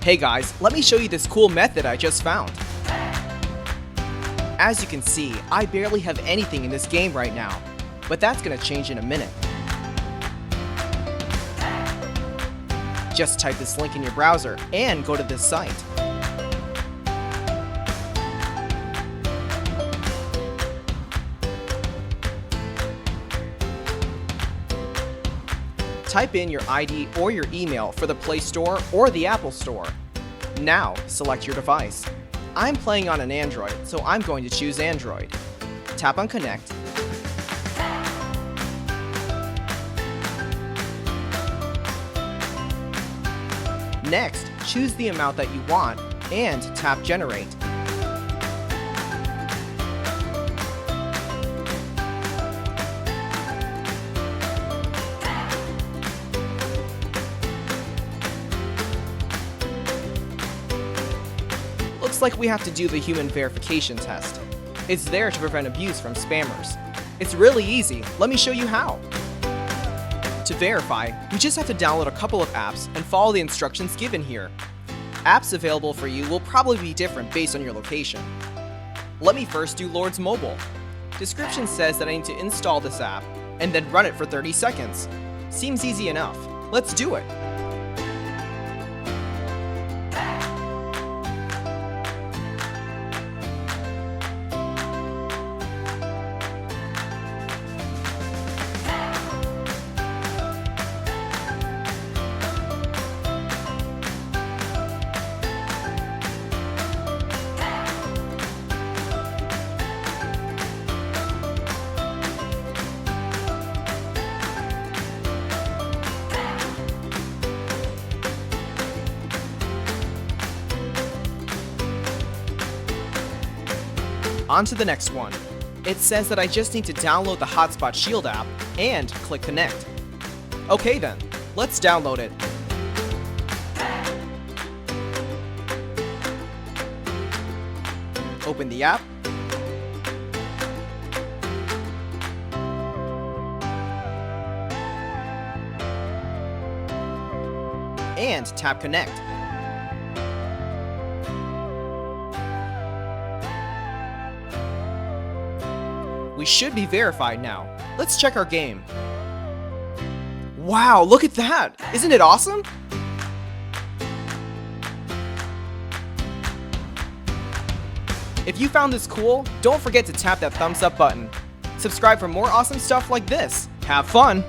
Hey guys, let me show you this cool method I just found. As you can see, I barely have anything in this game right now, but that's gonna change in a minute. Just type this link in your browser and go to this site. Type in your ID or your email for the Play Store or the Apple Store. Now, select your device. I'm playing on an Android, so I'm going to choose Android. Tap on Connect. Next, choose the amount that you want and tap Generate. Looks like we have to do the human verification test. It's there to prevent abuse from spammers. It's really easy. Let me show you how. To verify, you just have to download a couple of apps and follow the instructions given here. Apps available for you will probably be different based on your location. Let me first do Lord's Mobile. Description says that I need to install this app and then run it for 30 seconds. Seems easy enough. Let's do it. On to the next one. It says that I just need to download the Hotspot Shield app and click Connect. Okay then, let's download it. Open the app. And tap Connect. We should be verified now. Let's check our game. Wow, look at that! Isn't it awesome? If you found this cool, don't forget to tap that thumbs up button. Subscribe for more awesome stuff like this. Have fun!